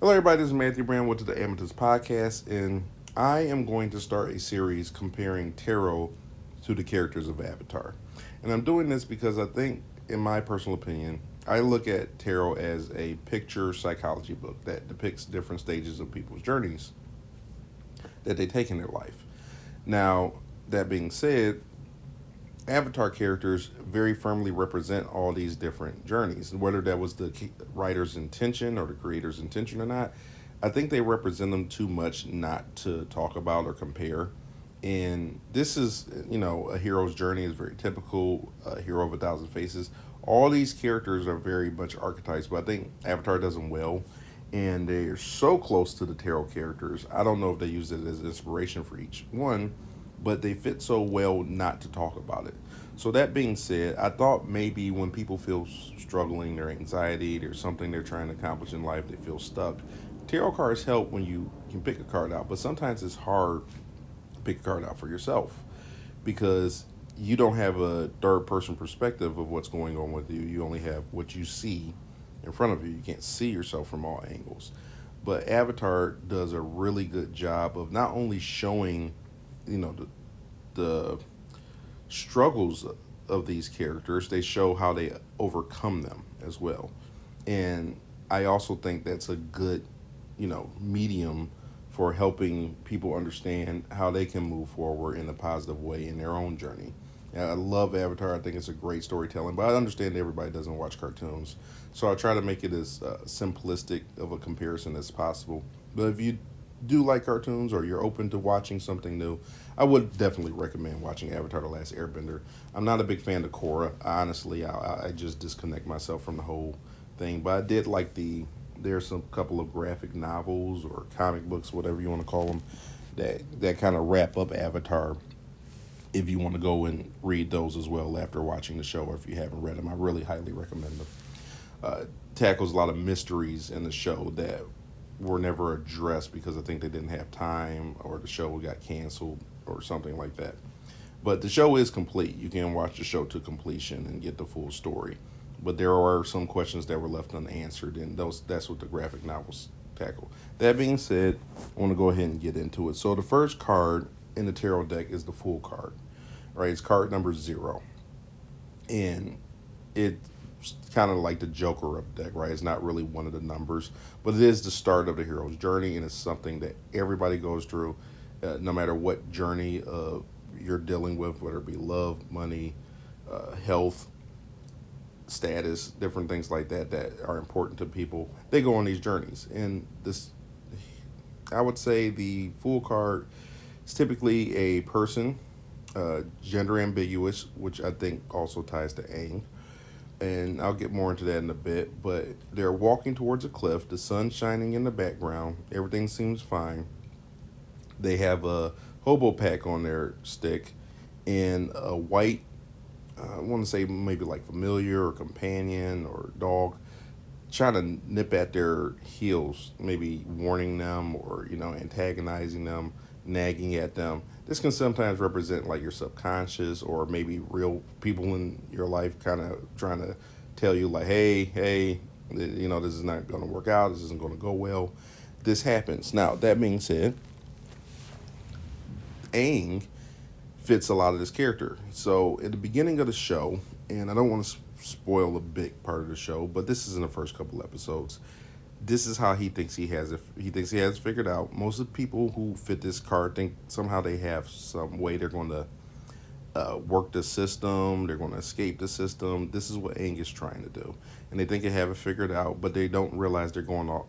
Hello, everybody. This is Matthew Brand with the Amethyst Podcast, and I am going to start a series comparing tarot to the characters of Avatar. And I'm doing this because I think, in my personal opinion, I look at tarot as a picture psychology book that depicts different stages of people's journeys that they take in their life. Now, that being said, Avatar characters very firmly represent all these different journeys. Whether that was the writer's intention or the creator's intention or not, I think they represent them too much not to talk about or compare. And this is, a hero's journey is very typical, a hero of a thousand faces. All these characters are very much archetypes, but I think Avatar does them well. And they're so close to the tarot characters. I don't know if they use it as inspiration for each one, but they fit so well not to talk about it. So that being said, I thought maybe when people feel struggling, their anxiety, there's something they're trying to accomplish in life, they feel stuck. Tarot cards help when you can pick a card out, but sometimes it's hard to pick a card out for yourself because you don't have a third person perspective of what's going on with you. You only have what you see in front of you. You can't see yourself from all angles. But Avatar does a really good job of not only showing, the struggles of these characters, they show how they overcome them as well. And I also think that's a good, medium for helping people understand how they can move forward in a positive way in their own journey. And I love Avatar. I think it's a great storytelling, but I understand everybody doesn't watch cartoons. So I try to make it as simplistic of a comparison as possible. But if you do like cartoons or you're open to watching something new, I would definitely recommend watching Avatar: The Last Airbender. I'm not a big fan of Korra. Honestly, I just disconnect myself from the whole thing. But I did like there's some couple of graphic novels or comic books, whatever you want to call them, that kind of wrap up Avatar. If you want to go and read those as well after watching the show, or if you haven't read them, I really highly recommend them. Tackles a lot of mysteries in the show that were never addressed because I think they didn't have time or the show got canceled or something like that. But the show is complete. You can watch the show to completion and get the full story. But there are some questions that were left unanswered, and that's what the graphic novels tackle. That being said, I want to go ahead and get into it. So the first card in the tarot deck is the Fool card. Right? It's card number 0. And it's kind of like the Joker of the deck, right? It's not really one of the numbers, but it is the start of the hero's journey, and it's something that everybody goes through, no matter what journey you're dealing with, whether it be love, money, health, status, different things like that are important to people. They go on these journeys, and this, I would say, the Fool card is typically a person, gender ambiguous, which I think also ties to Aang, and I'll get more into that in a bit. But they're walking towards a cliff, the sun shining in the background, everything seems fine. They have a hobo pack on their stick and a white, I want to say maybe like familiar or companion or dog, trying to nip at their heels, maybe warning them or, antagonizing them, nagging at them. This can sometimes represent like your subconscious or maybe real people in your life kind of trying to tell you like, hey, this is not going to work out. This isn't going to go well. This happens. Now, that being said, Aang fits a lot of this character. So at the beginning of the show, and I don't want to spoil a big part of the show, but this is in the first couple episodes. This is how he thinks he has it. He thinks he has it figured out. Most of the people who fit this card think somehow they have some way they're going to work the system. They're going to escape the system. This is what Aang is trying to do, and they think they have it figured out, but they don't realize they're going off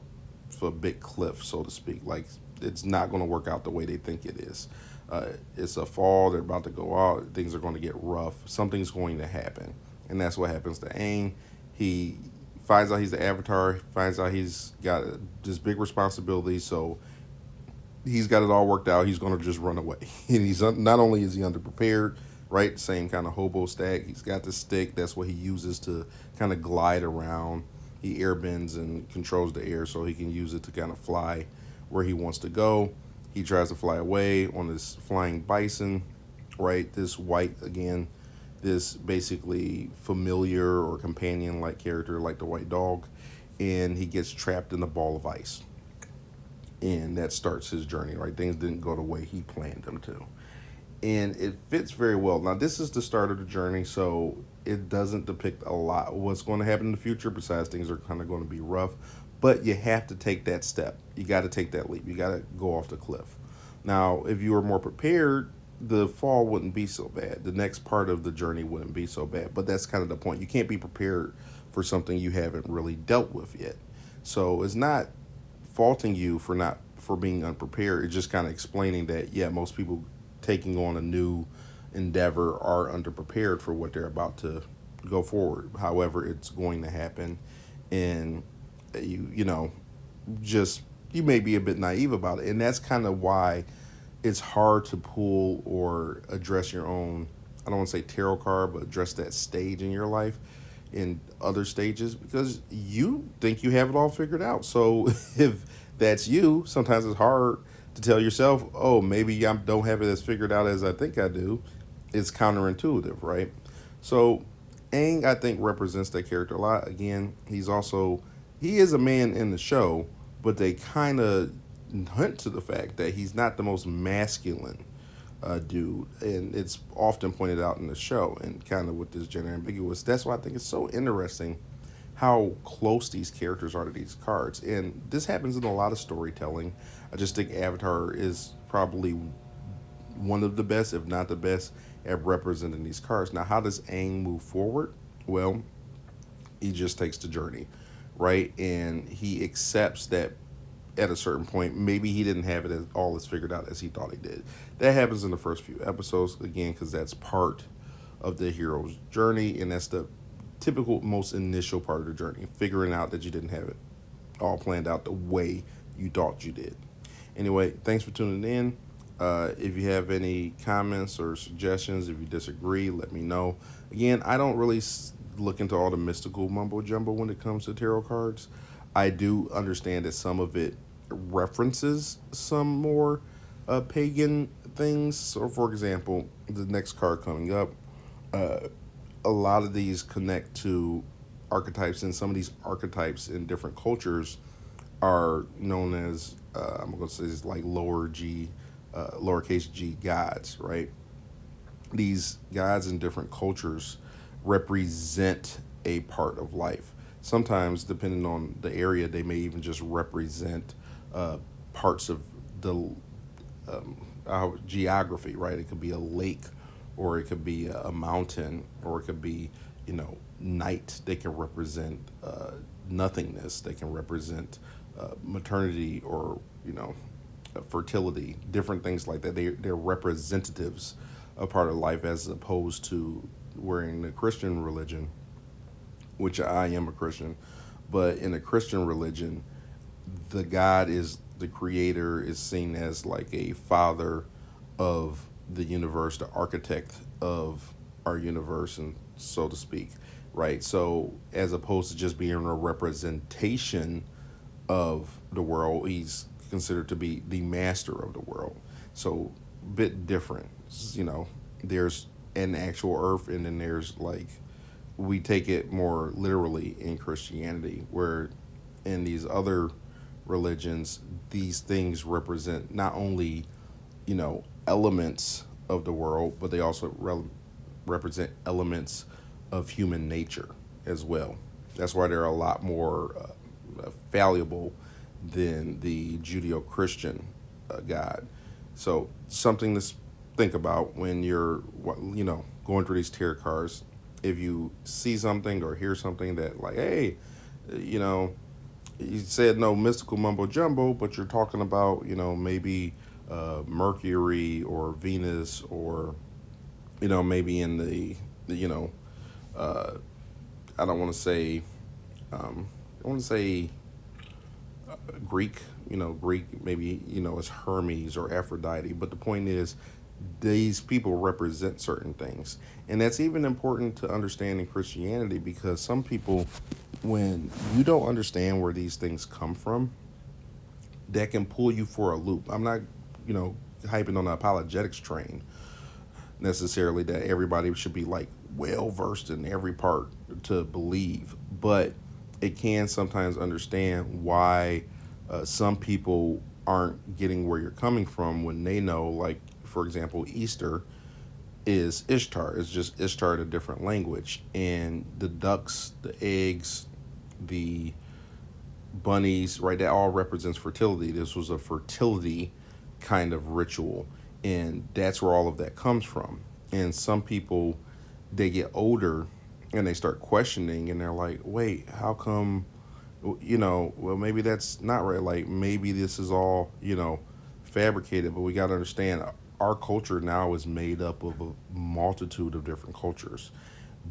for a big cliff, so to speak. Like it's not going to work out the way they think it is. It's a fall. They're about to go out. Things are going to get rough. Something's going to happen, and that's what happens to Aang. He finds out he's the Avatar. Finds out he's got this big responsibility. So he's got it all worked out. He's going to just run away. And he's not only is he underprepared, right? Same kind of hobo stack. He's got the stick. That's what he uses to kind of glide around. He airbends and controls the air so he can use it to kind of fly where he wants to go. He tries to fly away on this flying bison, right? This white, again, this basically familiar or companion-like character like the white dog, and he gets trapped in a ball of ice. and that starts his journey, right? Things didn't go the way he planned them to. And it fits very well. Now, this is the start of the journey, so it doesn't depict a lot of what's going to happen in the future, besides things are kind of going to be rough. But you have to take that step. You got to take that leap. You got to go off the cliff. Now, if you were more prepared, the fall wouldn't be so bad. The next part of the journey wouldn't be so bad. But that's kind of the point. You can't be prepared for something you haven't really dealt with yet. So it's not faulting you for being unprepared. It's just kind of explaining that, yeah, most people taking on a new endeavor are underprepared for what they're about to go forward. However, it's going to happen, and you know, just you may be a bit naive about it, and that's kind of why it's hard to pull or address your own. I don't want to say tarot card, but address that stage in your life in other stages, because you think you have it all figured out. So if that's you, sometimes it's hard to tell yourself, oh, maybe I don't have it as figured out as I think I do. It's counterintuitive, right? So Aang, I think, represents that character a lot. Again, he is a man in the show, but they kind of hint to the fact that he's not the most masculine dude, and it's often pointed out in the show, and kind of with this gender ambiguous. That's why I think it's so interesting how close these characters are to these cards, and this happens in a lot of storytelling. I just think Avatar is probably one of the best, if not the best, at representing these cards. Now, how does Aang move forward? Well, he just takes the journey, right? And he accepts that at a certain point, maybe he didn't have it all as figured out as he thought he did. That happens in the first few episodes, again, because that's part of the hero's journey, and that's the typical, most initial part of the journey, figuring out that you didn't have it all planned out the way you thought you did. Anyway, thanks for tuning in. If you have any comments or suggestions, if you disagree, let me know. Again, I don't really look into all the mystical mumbo jumbo when it comes to tarot cards. I do understand that some of it references some more pagan things. So, for example, the next card coming up, a lot of these connect to archetypes, and some of these archetypes in different cultures are known as, I'm going to say, it's like lowercase g gods, right? These gods in different cultures represent a part of life. Sometimes, depending on the area, they may even just represent parts of the geography, right? It could be a lake, or it could be a mountain, or it could be, night. They can represent nothingness. They can represent maternity, or, fertility, different things like that. They're representatives of part of life, as opposed to where in the Christian religion, which I am a Christian, but in a Christian religion, the God is the creator, is seen as like a father of the universe, the architect of our universe, and so to speak, right? So as opposed to just being a representation of the world, he's considered to be the master of the world. So a bit different, there's an actual earth, and then there's like, we take it more literally in Christianity, where in these other religions, these things represent not only, elements of the world, but they also represent elements of human nature as well. That's why they're a lot more fallible than the Judeo-Christian God. So something to think about when you're, going through these tarot cards. If you see something or hear something that, like, hey, you said no mystical mumbo jumbo, but you're talking about, maybe Mercury or Venus, or, maybe in the I don't want to say, Greek, Greek, maybe, it's Hermes or Aphrodite. But the point is, these people represent certain things. And that's even important to understand in Christianity, because some people, when you don't understand where these things come from, that can pull you for a loop. I'm not, hyping on the apologetics train necessarily, that everybody should be like well versed in every part to believe, but it can sometimes understand why some people aren't getting where you're coming from when they know, like, for example, Easter is Ishtar. It's just Ishtar in a different language. And the ducks, the eggs, the bunnies, right, that all represents fertility. This was a fertility kind of ritual. And that's where all of that comes from. And some people, they get older and they start questioning and they're like, wait, how come, well, maybe that's not right. Like, maybe this is all, fabricated, but we got to understand our culture now is made up of a multitude of different cultures,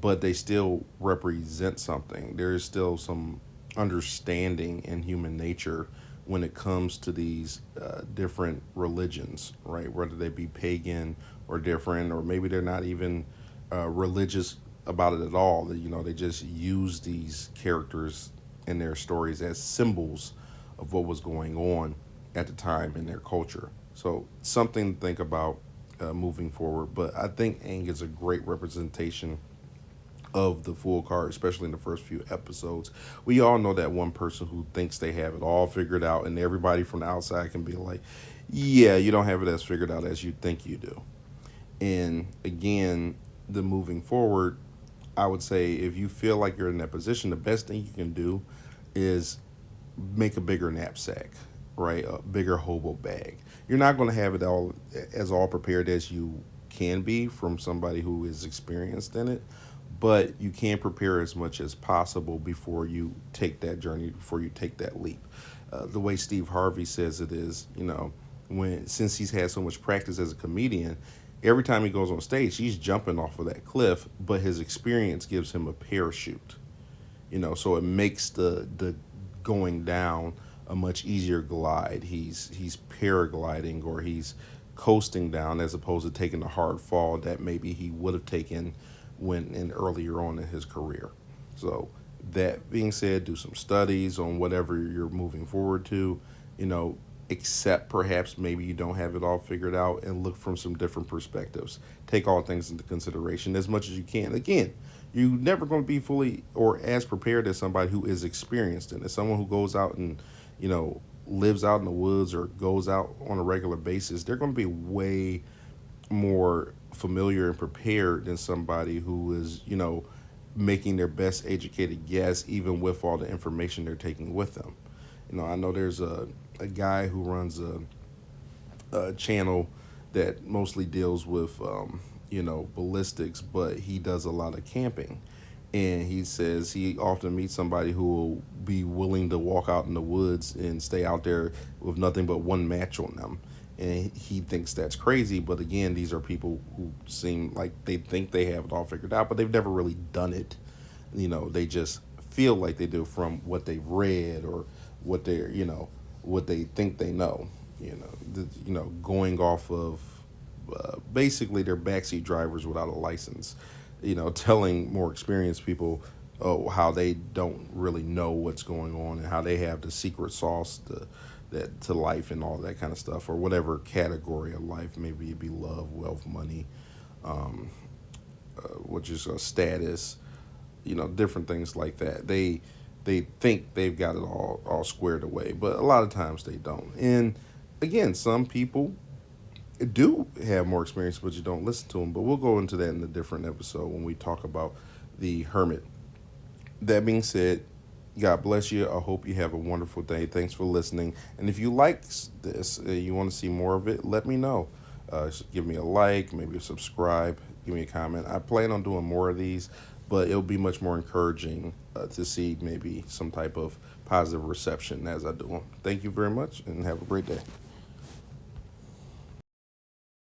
but they still represent something. There is still some understanding in human nature when it comes to these different religions, right? Whether they be pagan or different, or maybe they're not even religious about it at all. They just use these characters in their stories as symbols of what was going on at the time in their culture. So something to think about moving forward. But I think Aang is a great representation of the full card, especially in the first few episodes. We all know that one person who thinks they have it all figured out, and everybody from the outside can be like, yeah, you don't have it as figured out as you think you do. And again, the moving forward, I would say if you feel like you're in that position, the best thing you can do is make a bigger knapsack, right? A bigger hobo bag. You're not going to have it all prepared as you can be from somebody who is experienced in it, but you can prepare as much as possible before you take that journey, before you take that leap. The way Steve Harvey says it is, since he's had so much practice as a comedian, every time he goes on stage, he's jumping off of that cliff, but his experience gives him a parachute. So it makes the going down a much easier glide. He's paragliding, or he's coasting down, as opposed to taking a hard fall that maybe he would have taken when in earlier on in his career. So that being said, do some studies on whatever you're moving forward to. Accept perhaps maybe you don't have it all figured out, and look from some different perspectives. Take all things into consideration as much as you can. Again, you're never going to be fully or as prepared as somebody who is experienced in it. Someone who goes out and, lives out in the woods or goes out on a regular basis, they're going to be way more familiar and prepared than somebody who is, making their best educated guess, even with all the information they're taking with them. I know there's a guy who runs a channel that mostly deals with, ballistics, but he does a lot of camping. And he says he often meets somebody who will be willing to walk out in the woods and stay out there with nothing but one match on them. And he thinks that's crazy, but again, these are people who seem like they think they have it all figured out, but they've never really done it. They just feel like they do from what they've read, or what they're, what they think they know. Going off of basically they're backseat drivers without a license. Telling more experienced people, how they don't really know what's going on, and how they have the secret sauce to life and all that kind of stuff, or whatever category of life. Maybe it be love, wealth, money, which is a status, different things like that. They think they've got it all squared away, but a lot of times they don't. And again, some people do have more experience, but you don't listen to them. But we'll go into that in a different episode when we talk about the hermit. That being said, God bless you. I hope you have a wonderful day. Thanks for listening. And if you like this, you want to see more of it, let me know. Give me a like, maybe a subscribe, give me a comment. I plan on doing more of these, but it'll be much more encouraging to see maybe some type of positive reception as I do them. Thank you very much, and have a great day.